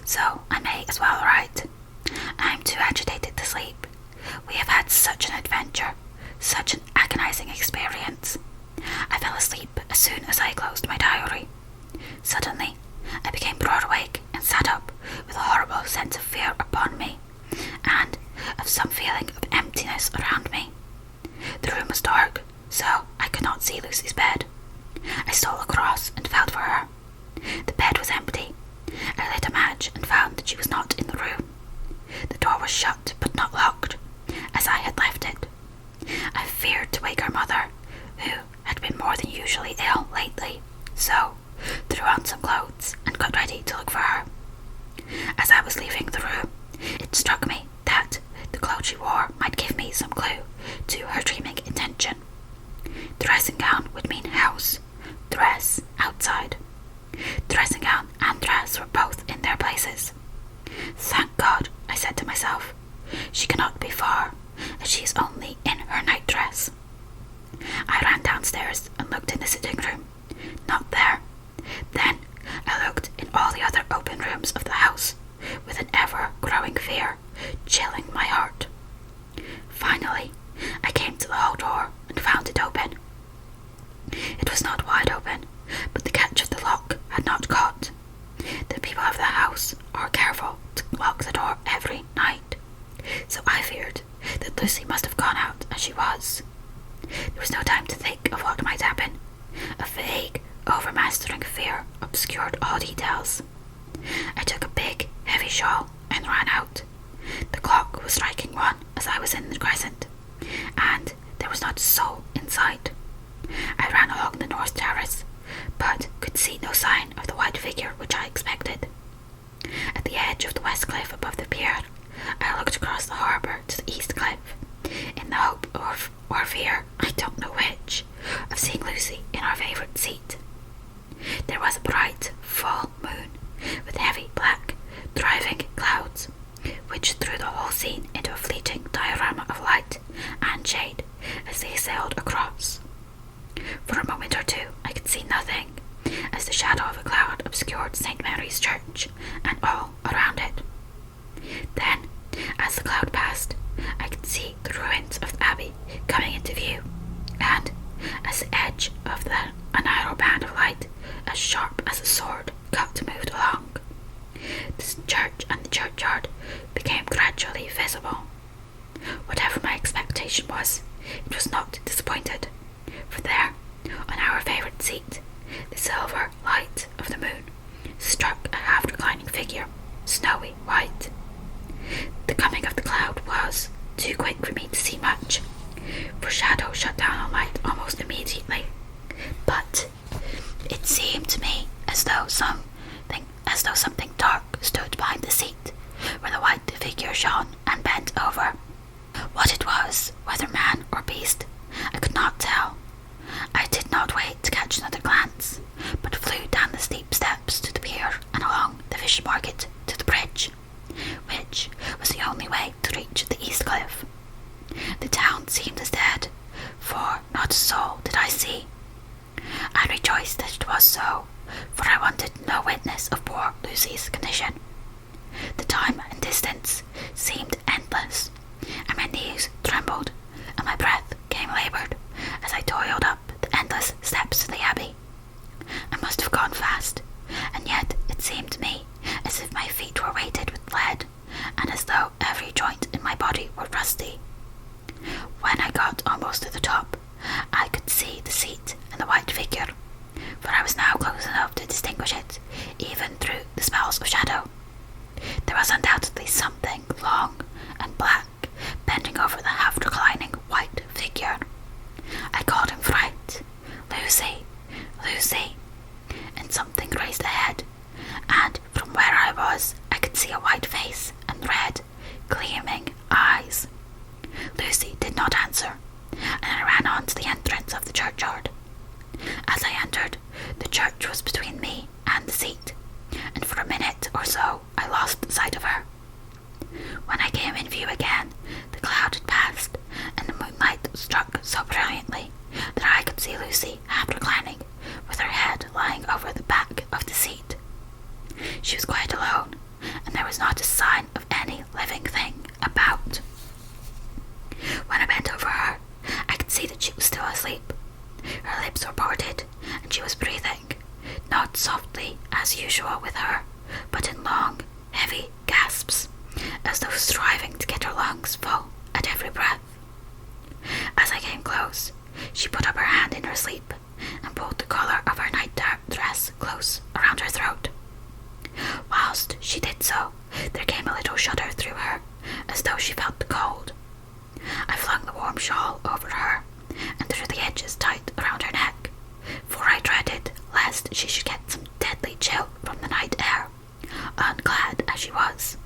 so I may as well write. I am too agitated to sleep. We have had such an adventure, such an agonizing experience. I fell asleep as soon as I closed my diary. Suddenly, I became broad awake and sat up with a horrible sense of fear upon me, and of some feeling of emptiness around me. The room was dark, so I could not see Lucy's bed. I stole across and felt for her. The bed was empty. I lit a match and found that she was not in the room. The door was shut but not locked, as I had left it. I feared to wake her mother, who had been more than usually ill lately, so threw on some clothes and got ready to look for her. As I was leaving the room, it struck me that the clothes she wore might give me some clue to her dreaming intention. Dressing gown would mean house, dress outside. Dressing gown and dress were both in their places. Thank God, I said to myself. She cannot be far, as she is only in her nightdress. I ran downstairs and looked in the sitting room. Not there. Then I looked in all the other open rooms of the house, with an ever-growing fear chilling my heart. Finally, I came to the hall door and found it open. It was not wide open, but the catch of the lock had not caught. The people of the house are careful to lock the door every night, so I feared that Lucy must have gone out as she was. There was no time to think of what might happen. A vague, overmastering fear obscured all details. I took a big, heavy shawl and ran out. The clock was striking 1 as I was in the crescent, and there was not a soul in sight. I ran along the north terrace, but could see no sign of the white figure which I expected. At the edge of the west cliff above the pier, I looked across the harbour to the east cliff, in the hope or fear, I don't know which, of seeing Lucy in our favourite seat. There was a bright, full moon, with heavy black, driving clouds, which threw the whole scene into a fleeting diorama of light and shade as they sailed across. For a moment or two I could see nothing, as the shadow of a cloud obscured St. Mary's Church and all around it. Then, as the cloud passed, I could see the ruins of the abbey coming into view, and as the edge of a narrow band of light, as sharp as a sword, moved along, the church and the churchyard became gradually visible. Whatever my expectation was, it was not disappointed, for there, on our favourite seat, the silver light of the moon struck a half-reclining figure, snowy white. The coming of the cloud was too quick for me to see much, for shadow shut down on light almost immediately, but it seemed to me as though something dark stood behind the seat, where the white figure shone and bent over. What it was, whether man or beast, I could not tell. I did not wait to catch another glance, but flew down the steep steps to the pier and along the fish market to the bridge, which was the only way to reach the east cliff. The town seemed as dead, for not a soul did I see. I rejoiced that it was so, for I wanted no witness of poor Lucy's condition. The time and distance seemed endless, and my knees trembled, and my breath came laboured as I toiled up the endless steps to the abbey. I must have gone fast, and yet it seemed to me as if my feet were weighted with lead, and as though every joint in my body were rusty. When I got almost to the top, I could see the seat and the white figure, for I was now close enough to distinguish it, even through the spells of shadow. There was undoubtedly something long and black bending over the half-reclining white figure. I called in fright, "Lucy, Lucy," and something raised a head, and from where I was I could see a white face and red, gleaming eyes. Lucy did not answer, and I ran on to the entrance of the churchyard. As I entered, the church was between me and the seat, and for a minute or so but in long, heavy gasps, as though striving to get her lungs full at every breath. As I came close, she put up her hand in her sleep and pulled the collar of her night dress close around her throat. Whilst she did so, there came a little shudder through her, as though she felt the cold. I flung the warm shawl over her and drew the edges tight around her neck, for I dreaded lest she should get some deadly chill from the night air, unclad as she was.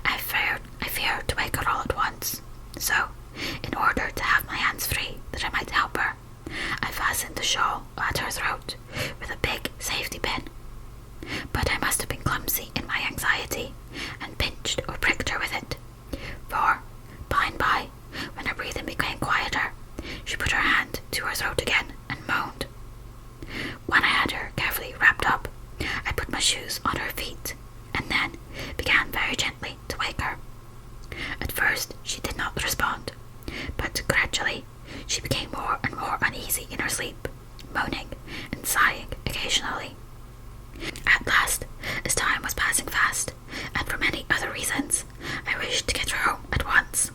I feared to wake her all at once, so, in order to have my hands free that I might help her, I fastened the shawl at her throat with a big safety pin. But I must have been clumsy in my anxiety, and pinched or pricked her with it, for, by and by, when her breathing became quieter, she put her hand to her throat again and moaned. When I had her carefully wrapped up, I put my shoes on her feet, and then began very gently to wake her. At first she did not respond, but gradually she became more and more uneasy in her sleep, moaning and sighing occasionally. At last, as time was passing fast, and for many other reasons, I wished to get her home at once.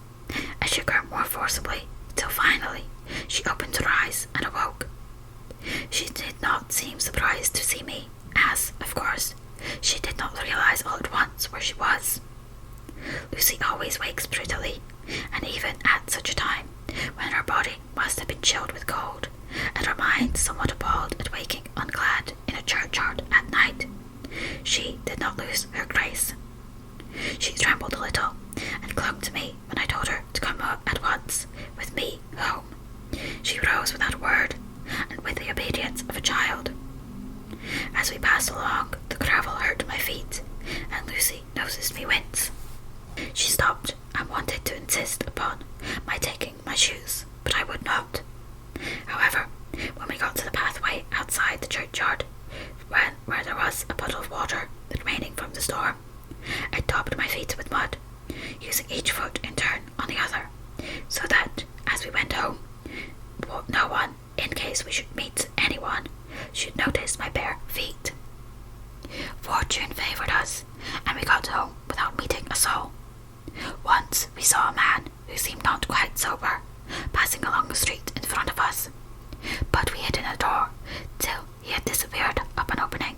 I shook her more forcibly, till finally she opened her eyes and awoke. She did not seem surprised to see me, as, of course, she did not realize all at once where she was. Lucy always wakes prettily, and even at such a time, when her body must have been chilled with cold, and her mind somewhat appalled at waking unclad in a churchyard at night, she did not lose her grace. She trembled a little, and clung to me when I told her to come at once with me home. She rose without a word, and with the obedience of a child. As we passed along, the gravel hurt my feet, and Lucy noticed me wince. She stopped and wanted to insist upon my taking my shoes, but I would not. However, when we got to the pathway outside the churchyard, where there was a puddle of water remaining from the storm, I daubed my feet with mud, using each foot in turn on the other, so that, as we went home, no one, in case we should meet anyone, should notice my bare feet. Fortune favoured us, and we got home without meeting a soul. Once we saw a man who seemed not quite sober, passing along the street in front of us, but we hid in a door till he had disappeared up an opening,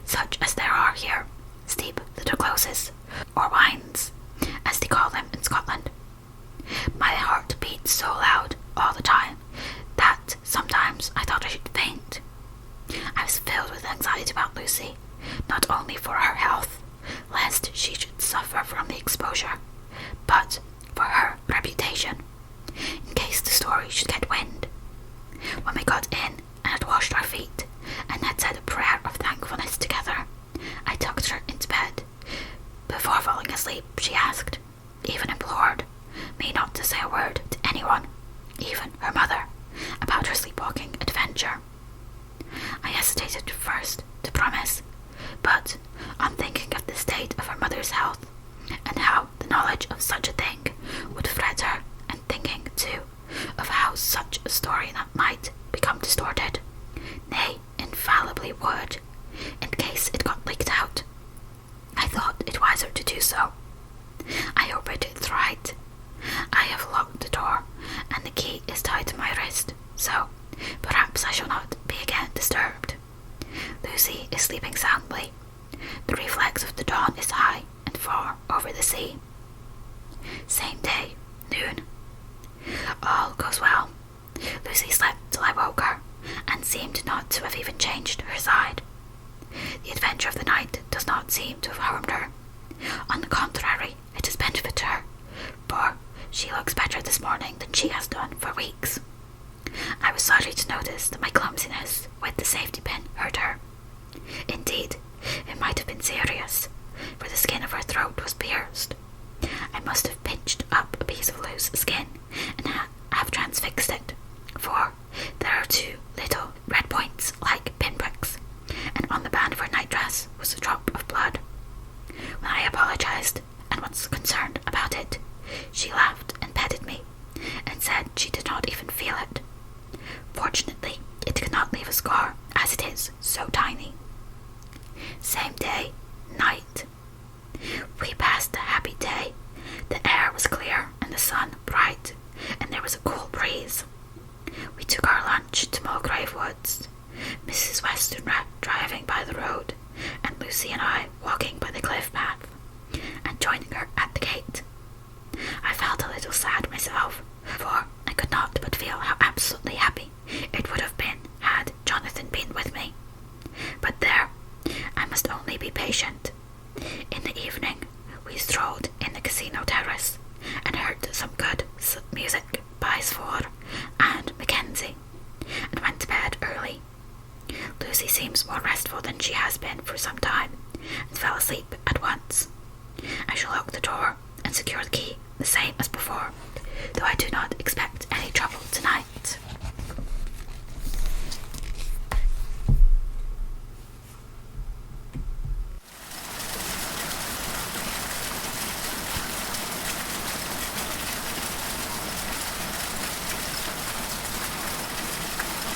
such as there are here, steep little closes, or wynds, as they call them in Scotland. My heart beat so loud all the time that sometimes I thought I should faint. I was filled with anxiety about Lucy, not only for her health, lest she should suffer from the exposure, but for her reputation, in case the story should get wind. When we got in and had washed our feet, and had said a prayer of thankfulness together, I tucked her into bed. Before falling asleep, she asked, even implored, me not to say a word to anyone, even her mother, about her sleepwalking adventure. I hesitated first to promise, but on thinking of the state of her mother's health, and how the knowledge of such a thing would fret her, and thinking, too, of how such a story might become distorted, nay, infallibly would, in case it got leaked out, I thought it wiser to do so. I hope I did right. I have locked the door, and the key is tied to my wrist, so perhaps I shall not be again disturbed. Lucy is sleeping soundly. The reflex of the dawn is high and far over the sea. Same day, noon. All goes well. Lucy slept till I woke her, and seemed not to have even changed her side. The adventure of the night does not seem to have harmed her. On the contrary, it has benefited her, for she looks better this morning than she has done for weeks. I was sorry to notice that my clumsiness with the safety pin hurt her. Indeed, it might have been serious, for the skin of her throat was pierced. I must have pinched up a piece of loose skin and have transfixed it, for there are two little red points like pinpricks, and on the band of her nightdress was a drop of blood. When I apologized and was concerned about it, she laughed and petted me, and said she did not even feel it. Fortunately, it could not leave a scar, as it is so tiny. walking by the cliff path and joining her at the gate. I felt a little sad myself, for I could not but feel how absolutely happy it would have been had Jonathan been with me. But there, I must only be patient. In the evening, we strolled in the casino terrace and heard some good music by Svor and Mackenzie, and went to bed early. Lucy seems more restful than she has been for some time, and fell asleep at once. I shall lock the door and secure the key the same as before, though I do not expect any trouble tonight.